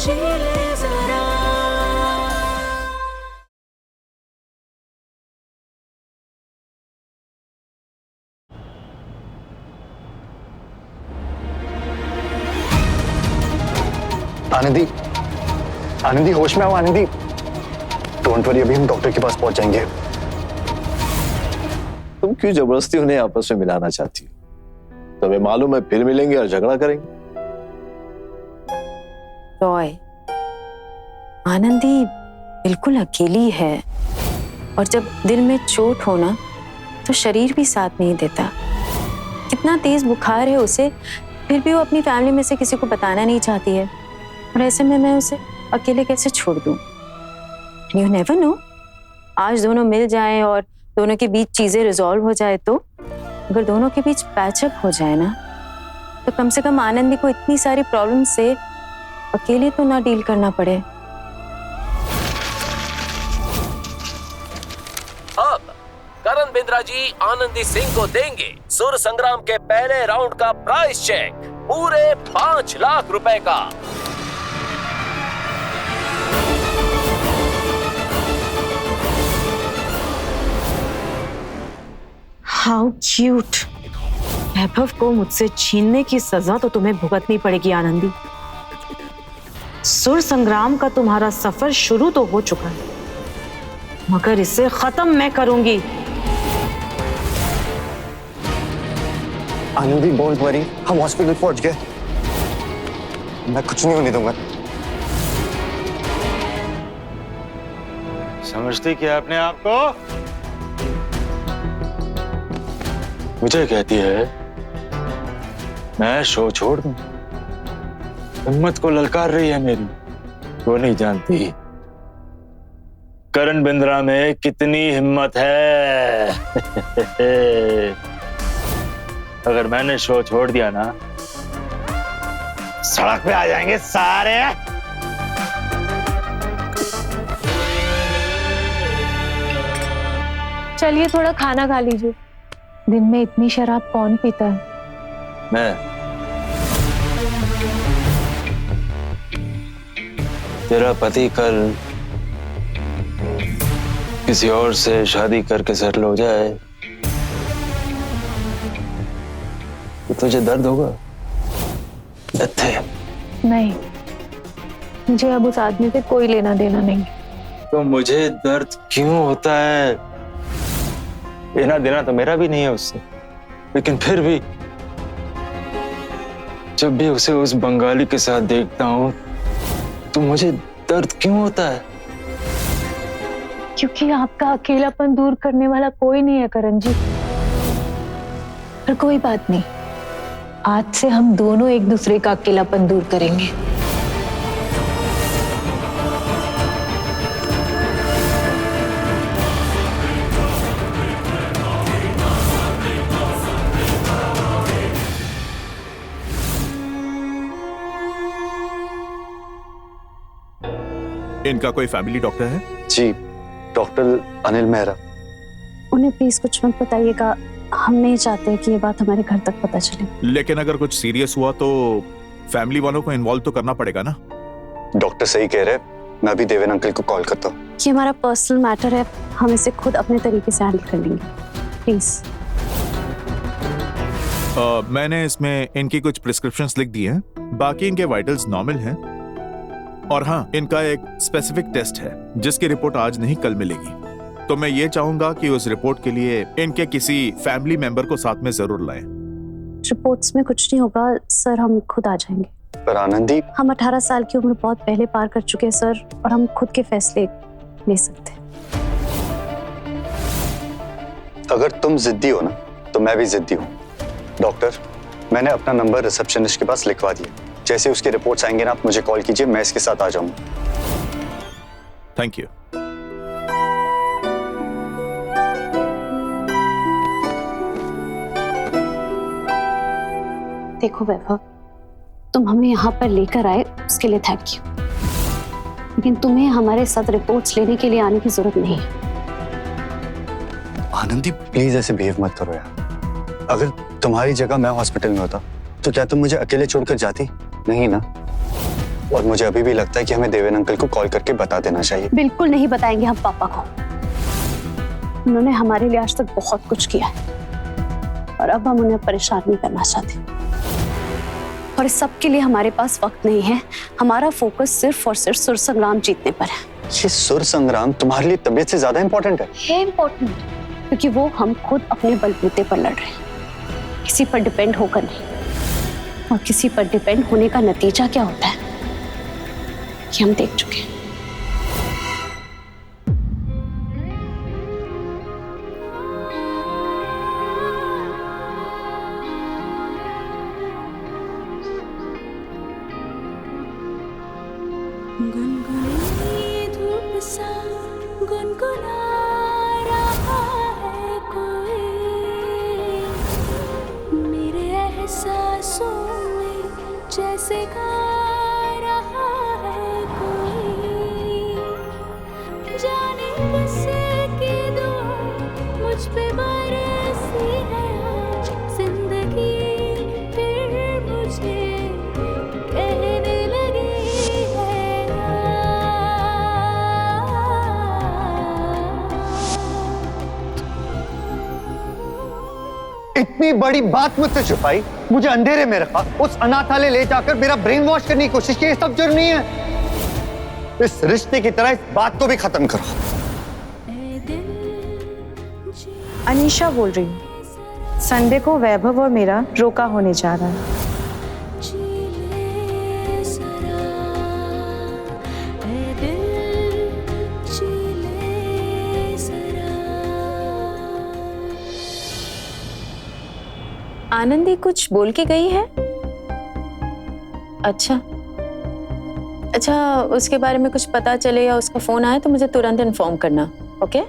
समझ ले जरा। आनंदी, आनंदी होश में आओ आनंदी। डोंट वरी, अभी हम डॉक्टर के पास पहुंच जाएंगे। तुम क्यों जबरदस्ती उन्हें आपस में मिलाना चाहती हो? तुम्हें मालूम है फिर मिलेंगे और झगड़ा करेंगे। रॉय, आनंदी बिल्कुल अकेली है और जब दिल में चोट हो ना तो शरीर भी साथ नहीं देता। कितना तेज बुखार है उसे, फिर भी वो अपनी फैमिली में से किसी को बताना नहीं चाहती है और ऐसे में मैं उसे अकेले कैसे छोड़ दूं? यू नेवर नो, आज दोनों मिल जाएं और दोनों के बीच चीजें रिजॉल्व हो जाए तो अगर दोनों के बीच पैचअप हो जाए ना तो कम से कम आनंदी को इतनी सारी प्रॉब्लम से अकेले तो ना डील करना पड़े। अब करण बिंद्रा जी आनंदी सिंह को देंगे सुर संग्राम के पहले राउंड का प्राइस चेक पूरे 5 लाख रुपए का। How cute. वैभव को मुझसे छीनने की सजा तो तुम्हें भुगतनी पड़ेगी आनंदी। सुर संग्राम का तुम्हारा सफर शुरू तो हो चुका है मगर इसे खत्म मैं करूंगी। आनंदी डोंट वरी, हम हॉस्पिटल पहुंच गए। मैं कुछ नहीं होने दूंगा। समझती क्या अपने आप को? मुझे कहती है मैं शो छोड़ दूं। हिम्मत को ललकार रही है मेरी। वो नहीं जानती करण बिंद्रा में कितनी हिम्मत है। अगर मैंने शो छोड़ दिया ना सड़क पे आ जाएंगे सारे। चलिए थोड़ा खाना खा लीजिए। दिन में इतनी शराब कौन पीता है? मैं तेरा पति कल किसी और से शादी करके सेटल हो जाए तो तुझे दर्द होगा? नहीं, मुझे अब उस आदमी से कोई लेना देना नहीं। तो मुझे दर्द क्यों होता है? लेना देना तो मेरा भी नहीं है उससे, लेकिन फिर भी जब भी उसे उस बंगाली के साथ देखता हूं तो मुझे दर्द क्यों होता है? क्योंकि आपका अकेलापन दूर करने वाला कोई नहीं है करण जी। पर कोई बात नहीं, आज से हम दोनों एक दूसरे का अकेलापन दूर करेंगे। इनका कोई फैमिली डॉक्टर है? जी, डॉक्टर अनिल मेहरा। उन्हें प्लीज कुछ मत बताइएगा, हम नहीं चाहते कि ये बात हमारे घर तक पता चले। लेकिन अगर कुछ सीरियस हुआ तो फैमिली वालों को इन्वॉल्व तो करना पड़ेगा ना। डॉक्टर सही कह रहे हैं, मैं भी देवेन अंकल को कॉल करता हूँ। ये हमारा पर्सनल मैटर है, हम इसे खुद अपने तरीके से हैंडल कर लेंगे, प्लीज। मैंने इसमें इनकी कुछ प्रिस्क्रिप्शंस लिख दी हैं, बाकी इनके वाइटल्स नॉर्मल हैं और हाँ, इनका एक स्पेसिफिक टेस्ट है जिसकी रिपोर्ट आज नहीं कल मिलेगी। तो मैं ये चाहूंगा कि उस रिपोर्ट के लिए इनके किसी फैमिली मेंबर को साथ में जरूर लाएं। रिपोर्ट्स में कुछ नहीं होगा सर, हम खुद आ जाएंगे। पर आनंदी, हम 18 साल की उम्र बहुत पहले पार कर चुके हैं सर, और हम खुद के फैसले ले सकते हैं। अगर तुम जिद्दी हो ना तो मैं भी जिद्दी हूँ। डॉक्टर, मैंने अपना नंबर रिसेप्शनिस्ट के पास लिखवा दिया। जैसे उसके रिपोर्ट्स आएंगे ना, आप मुझे कॉल कीजिए, मैं इसके साथ आ जाऊंगा। Thank you. देखो वैभव, तुम हमें यहाँ पर लेकर आए उसके लिए थैंक यू, लेकिन तुम्हें हमारे साथ रिपोर्ट्स लेने के लिए आने की जरूरत नहीं है। आनंदी प्लीज ऐसे बिहेव मत करो यार। अगर तुम्हारी जगह मैं हॉस्पिटल में होता तो क्या तुम मुझे अकेले छोड़कर जाती? नहीं ना। और मुझे अभी भी लगता है कि हमें देवेन अंकल को कॉल करके बता देना चाहिए। बिल्कुल नहीं बताएंगे हम पापा को। उन्होंने हमारे लिए आज तक बहुत कुछ किया है और अब हम उन्हें परेशान नहीं करना चाहते। और इस सब के लिए हमारे पास वक्त नहीं है। हमारा फोकस सिर्फ और सिर्फ सुर संग्राम जीतने पर है। ये सुर संग्राम तुम्हारे लिए तबीयत से ज्यादा इंपॉर्टेंट है इम्पोर्टेंट क्योंकि वो हम खुद अपने बलबूते पर लड़ रहे हैं, किसी पर डिपेंड होकर नहीं। और किसी पर डिपेंड होने का नतीजा क्या होता है कि हम देख चुके हैं। गुनगुनी धूप सा गुनगुना रहा है कोई मेरे एहसासों में, जैसे गा रहा है कोई। जाने किसकी दुआ मुझ पे बरसी है आज, जिंदगी फिर मुझे कहने लगी इतनी बड़ी बात मुझसे छुपाई, मुझे अंधेरे में रखा, उस अनाथालय ले जाकर मेरा ब्रेन वॉश करने की कोशिश की। ये सब जुर्म नहीं है। इस रिश्ते की तरह इस बात को भी खत्म करो। अनीशा बोल रही हूँ। संडे को वैभव और मेरा रोका होने जा रहा है। आनंदी कुछ बोल के गई है? अच्छा, उसके बारे में कुछ पता चले या उसका फोन आए तो मुझे तुरंत इन्फॉर्म करना, ओके?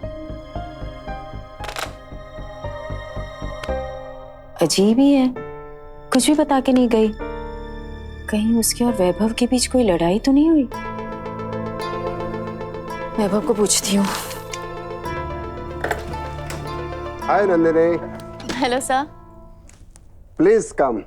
अजीब ही है, कुछ भी बता के नहीं गई। कहीं उसके और वैभव के बीच कोई लड़ाई तो नहीं हुई? वैभव को पूछती हूँ। Hi Nandini. Hello sir. Please come.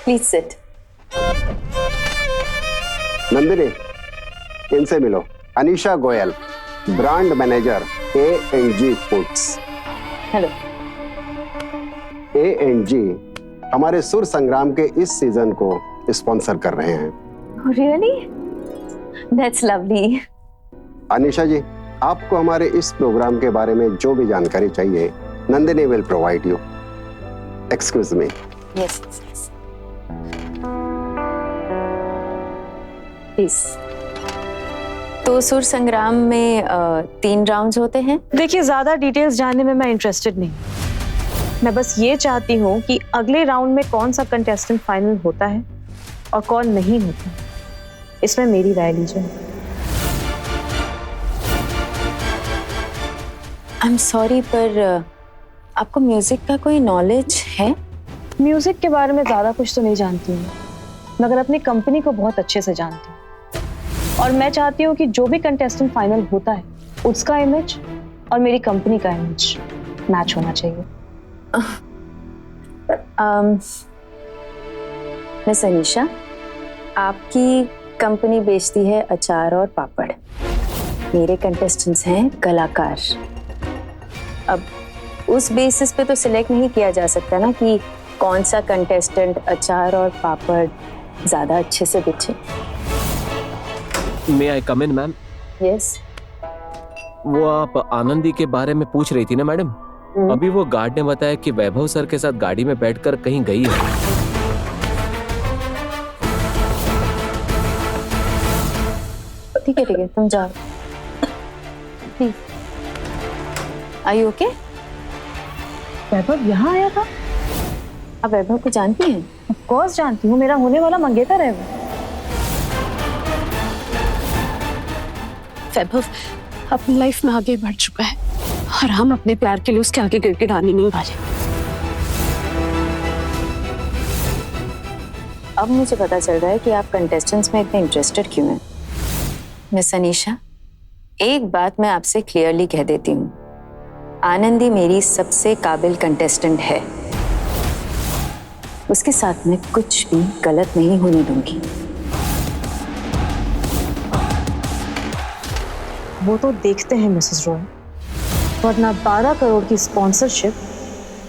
Please sit. Nandini, इनसे मिलो। Anisha Goyal, brand manager A&G foods. Hello. A&G हमारे सुर संग्राम के इस सीजन को स्पॉन्सर कर रहे हैं। Really? That's lovely. Anisha ji, आपको हमारे इस प्रोग्राम के बारे में जो भी जानकारी चाहिए, Nandini will provide you. Excuse me. Yes please. तो सुर संग्राम में 3 राउंड्स होते हैं। देखिए, ज्यादा डिटेल्स जानने में मैं इंटरेस्टेड नहीं। मैं बस ये चाहती हूँ कि अगले राउंड में कौन सा कंटेस्टेंट फाइनल होता है और कौन नहीं होता, इसमें मेरी राय लीजिए। आई एम सॉरी, पर आपको म्यूजिक का कोई नॉलेज है? म्यूजिक के बारे में ज्यादा कुछ तो नहीं जानती हूँ, मगर अपनी कंपनी को बहुत अच्छे से जानती हूँ। और मैं चाहती हूँ कि जो भी कंटेस्टेंट फाइनल होता है, उसका इमेज और मेरी कंपनी का इमेज मैच होना चाहिए। मिस अनीशा, आपकी कंपनी बेचती है अचार और पापड़, मेरे कंटेस्टेंट्स हैं कलाकार। अब उस बेसिस पे तो सिलेक्ट नहीं किया जा सकता ना कि कौन सा कंटेस्टेंट अचार और पापड़ ज्यादा अच्छे से बेचे। मे आई कम इन मैम? यस। वो आप आनंदी के बारे में पूछ रही थी ना मैडम? अभी वो गार्ड ने बताया कि वैभव सर के साथ गाड़ी में बैठकर कहीं गई है। ठीक है, तुम जाओ please. Are you okay? Vaibhav यहाँ आया था? आप वैभव को जानती हैं? ऑफ कोर्स जानती हूँ, मेरा होने वाला मंगेतर है वो। वैभव अपनी लाइफ में आगे बढ़ चुका है और हम अपने प्यार के लिए उसके आगे गिड़गिड़ाने नहीं वाले। अब मुझे पता चल रहा है कि आप कंटेस्टेंट्स में इतने इंटरेस्टेड क्यों हैं। मिस अनीशा, एक बात मैं आपसे क्लियरली कह देती हूँ, आनंदी मेरी सबसे काबिल कंटेस्टेंट है। उसके साथ मैं कुछ भी गलत नहीं होने दूंगी। वो तो देखते हैं मिसेस रॉय, वरना 12 करोड़ की स्पॉन्सरशिप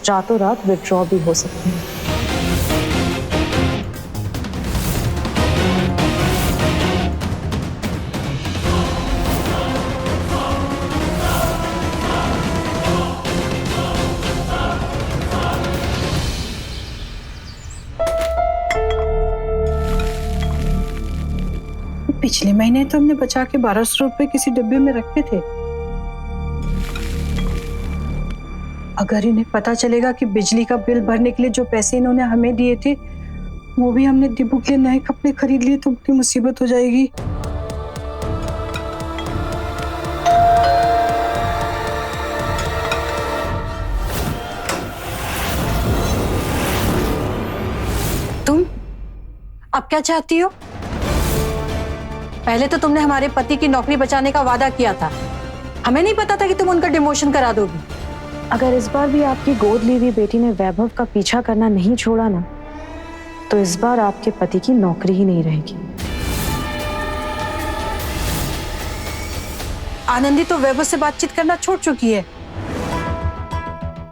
रातों रात विड्रॉ भी हो सकती है। पिछले महीने तो हमने बचा के 1200 रुपए किसी डिब्बे में रखे थे। अगर इन्हें पता चलेगा कि बिजली का बिल भरने के लिए जो पैसे इन्होंने हमें दिए थे वो भी हमने दिब्बू के लिए नए कपड़े खरीद लिए तो उनकी मुसीबत हो जाएगी। तुम अब क्या चाहती हो? पहले तो तुमने हमारे पति की नौकरी बचाने का वादा किया था, हमें नहीं पता था कि तुम उनका डिमोशन करा दोगी। अगर इस बार भी आपकी गोद ली हुई बेटी ने वैभव का पीछा करना नहीं छोड़ा ना, तो इस बार आपके पति की नौकरी ही नहीं रहेगी। आनंदी तो वैभव से बातचीत करना छोड़ चुकी है।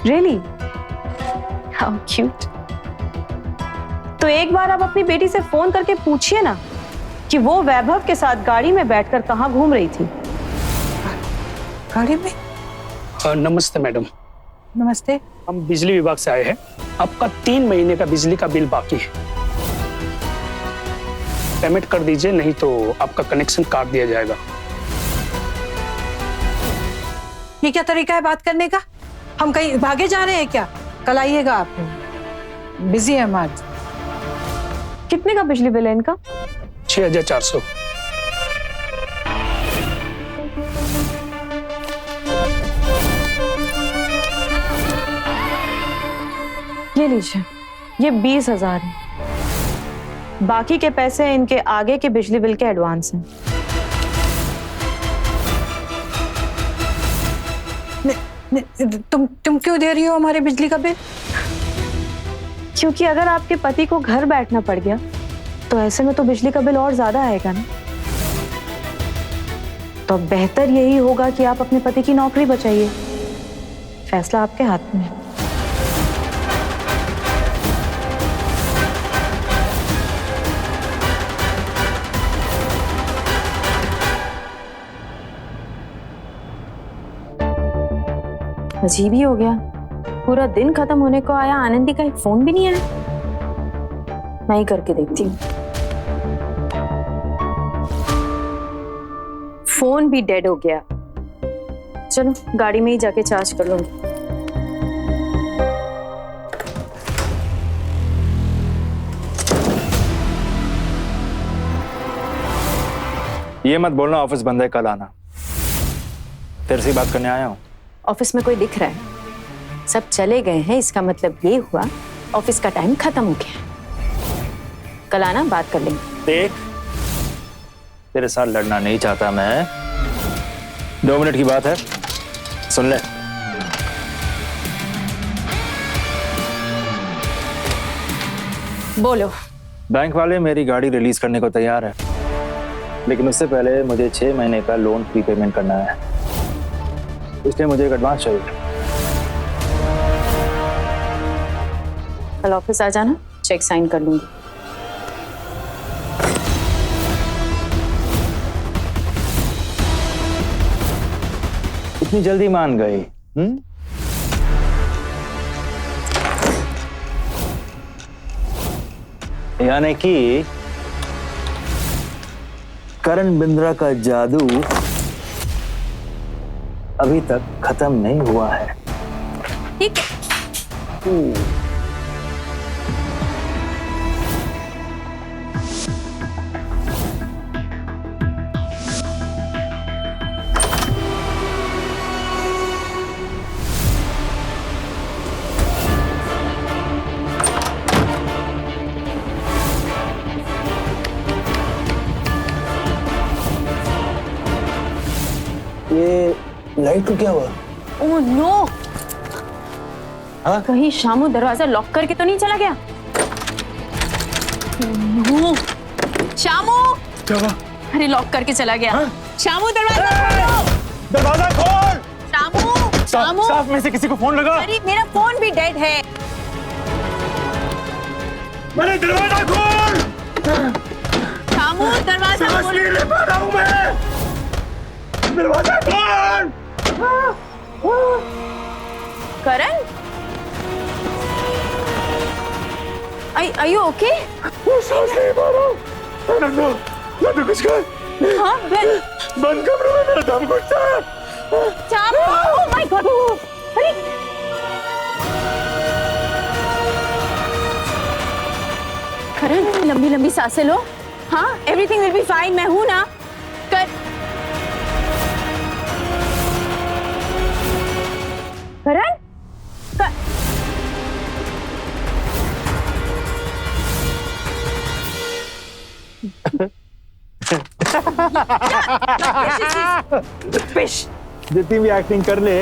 रियली? How cute. तो एक बार आप अपनी बेटी से फोन करके पूछिए ना कि वो वैभव के साथ गाड़ी में बैठकर कहाँ घूम रही थी। गाड़ी में? नमस्ते मैडम। नमस्ते। हम बिजली विभाग से आए हैं। आपका 3 महीने का बिजली का बिल बाकी है, पेमेंट कर दीजिए, नहीं तो आपका कनेक्शन काट दिया जाएगा। ये क्या तरीका है बात करने का? हम कहीं भागे जा रहे हैं क्या? कल आइएगा आप, बिजी है हम आज। कितने का बिजली बिल है इनका? 6400। ये लीजिए, ये 20,000 है। बाकी के पैसे इनके आगे के बिजली बिल के एडवांस हैं। तुम क्यों दे रही हो हमारे बिजली का बिल? क्योंकि अगर आपके पति को घर बैठना पड़ गया तो ऐसे में तो बिजली का बिल और ज्यादा आएगा ना। तो बेहतर यही होगा कि आप अपने पति की नौकरी बचाइए। फैसला आपके हाथ में है। अजीब ही हो गया, पूरा दिन खत्म होने को आया, आनंदी का एक फोन भी नहीं आया। मैं ही करके देखती हूँ। फोन भी डेड हो गया। चलो गाड़ी में ही जाके चार्ज कर लूंगी। ये मत बोलना ऑफिस बंद है, कल आना। तेरे से बात करने आया हूँ। ऑफिस में कोई दिख रहा है? सब चले गए हैं, इसका मतलब ये हुआ ऑफिस का टाइम खत्म हो गया। कल आना, बात कर लेंगे। देख, तेरे साथ लड़ना नहीं चाहता मैं। 2 मिनट की बात है, सुन ले। बोलो। बैंक वाले मेरी गाड़ी रिलीज करने को तैयार है, लेकिन उससे पहले मुझे 6 महीने का लोन प्री पेमेंट करना है, इसलिए मुझे एक एडवांस चाहिए। कल ऑफिस आ जाना, चेक साइन कर लूंगी। इतनी जल्दी मान गई? यानी कि करण बिंद्रा का जादू अभी तक खत्म नहीं हुआ है। ठीक है। ये लाइट को क्या हुआ? ओह नो, हाँ? कहीं शामू दरवाजा लॉक करके तो नहीं चला गया? नो, शामू! क्या हुआ? अरे लॉक करके चला गया। हाँ? शामू दरवाजा खोलो! दरवाजा खोल! शामू! शामू! स्टाफ में से किसी को फोन लगा? अरे मेरा फोन भी डेड है। मैंने दरवाजा खोल! शामू दरवाजा सांस खोलो! नहीं ले पा रहा हूं मैं! दरवाजा खोल! करण? Are you okay? सांस नहीं पा रहा हूं। नंदू कुछ कर। हाँ, बंद कमरे में मेरा दम घुटता है। शामू! Oh my God! अरे करण, लंबी लंबी सांसें लो। हाँ, एवरीथिंग विल बी फाइन। मैं हूं ना। करण? जितनी भी एक्टिंग कर ले,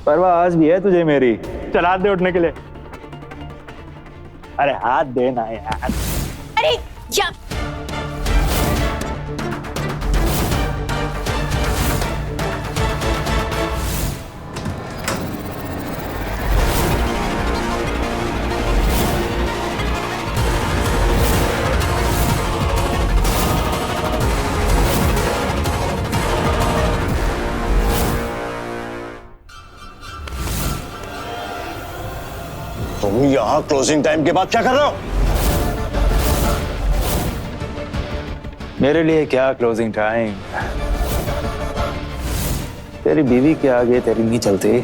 परवाह आज भी है तुझे मेरी। चल हाथ दे उठने के लिए। अरे हाथ दे ना यार। अरे क्या? तुम यहाँ क्लोजिंग टाइम के बाद क्या कर रहे हो? मेरे लिए क्या क्लोजिंग टाइम? तेरी बीवी के आगे तेरी नहीं चलती,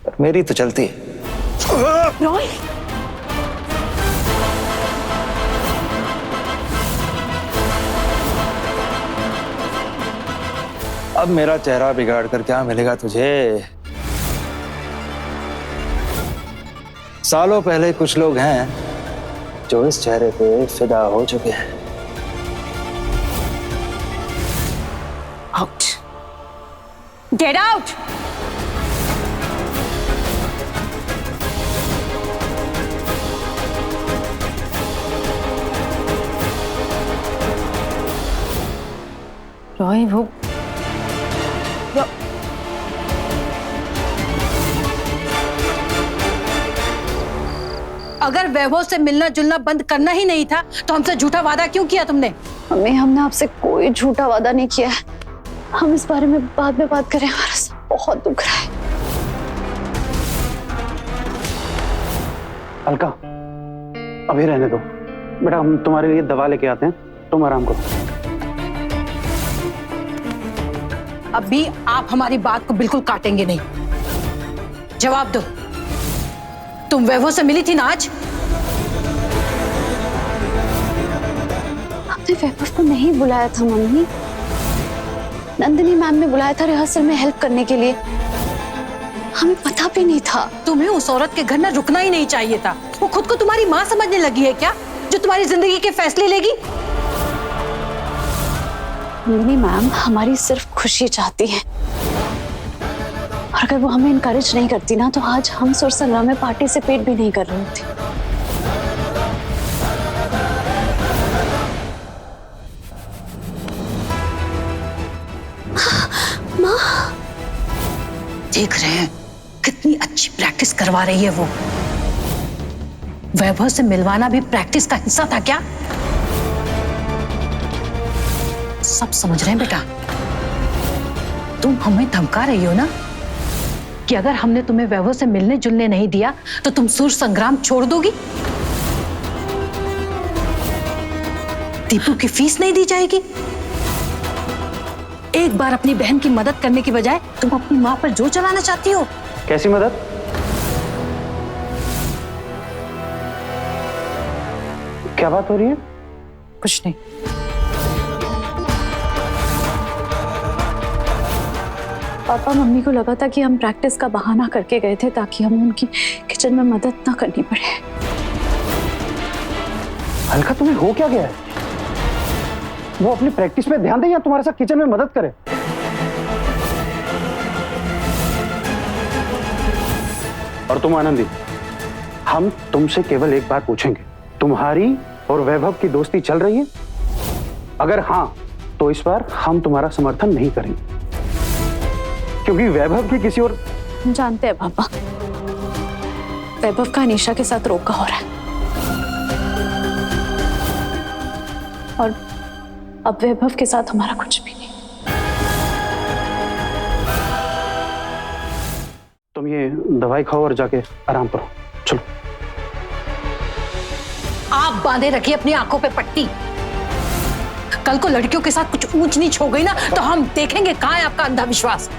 पर मेरी तो चलती है। रॉय, अब मेरा चेहरा बिगाड़ कर क्या मिलेगा तुझे? सालों पहले कुछ लोग हैं जो इस चेहरे पे फिदा हो चुके हैं। आउट! Get out! रॉय, वो अगर वैभव से मिलना जुलना बंद करना ही नहीं था तो हमसे झूठा वादा क्यों किया तुमने? मम्मी, हमने आपसे कोई झूठा वादा नहीं किया है। हम इस बारे में बाद में बात करें। हमारा सब बहुत दुख रहा है। अलका, अभी रहने दो बेटा, हम तुम्हारे लिए दवा लेके आते हैं, तुम आराम करो। अभी आप हमारी बात को बिल्कुल काटेंगे नहीं। जवाब दो, तुम वैभव से मिली थी ना आज? आपने वैभव को नहीं बुलाया था मम्मी। नंदिनी मैम ने बुलाया था रिहर्सल में हेल्प करने के लिए। हमें पता भी नहीं था। तुम्हें उस औरत के घर ना रुकना ही नहीं चाहिए था। वो खुद को तुम्हारी माँ समझने लगी है क्या, जो तुम्हारी जिंदगी के फैसले लेगी? नंदिनी मैम हमारी सिर्फ खुशी चाहती है, और अगर वो हमें इनकरेज नहीं करती ना तो आज हम सुर संग्राम में पार्टिसिपेट भी नहीं कर रहे होते। माँ, देख रहे हैं कितनी अच्छी प्रैक्टिस करवा रही है वो। वैभव से मिलवाना भी प्रैक्टिस का हिस्सा था क्या? सब समझ रहे हैं बेटा। तुम हमें धमका रही हो ना कि अगर हमने तुम्हें वैभव से मिलने जुलने नहीं दिया तो तुम सुर संग्राम छोड़ दोगी? दीपू की फीस नहीं दी जाएगी? एक बार अपनी बहन की मदद करने की बजाय तुम अपनी माँ पर जोर चलाना चाहती हो। कैसी मदद? क्या बात हो रही है? कुछ नहीं। पापा मम्मी को लगा था कि हम प्रैक्टिस का बहाना करके गए थे ताकि हमें उनकी किचन में मदद ना करनी पड़े। अलका, तुम्हें हो क्या गया है? वो अपनी प्रैक्टिस पे ध्यान दे या तुम्हारे साथ किचन में मदद करे। और तुम आनंदी, हम तुमसे केवल एक बात पूछेंगे, तुम्हारी और वैभव की दोस्ती चल रही है? अगर हाँ तो इस बार हम तुम्हारा समर्थन नहीं करेंगे, क्योंकि वैभव की किसी और। जानते हैं पापा, वैभव का अनीशा के साथ रोका हो रहा है और अब वैभव के साथ हमारा कुछ भी नहीं। तुम ये दवाई खाओ और जाके आराम करो, चलो। आप बांधे रखिए अपनी आंखों पे पट्टी। कल को लड़कियों के साथ कुछ ऊंच नीच हो गई ना तो हम देखेंगे कहां है आपका अंधविश्वास।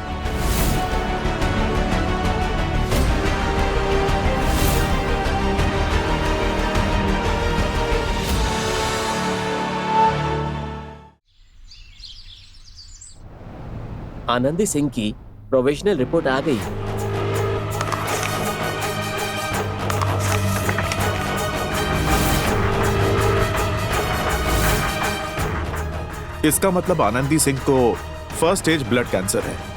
आनंदी सिंह की प्रोविजनल रिपोर्ट आ गई। इसका मतलब आनंदी सिंह को फर्स्ट स्टेज ब्लड कैंसर है।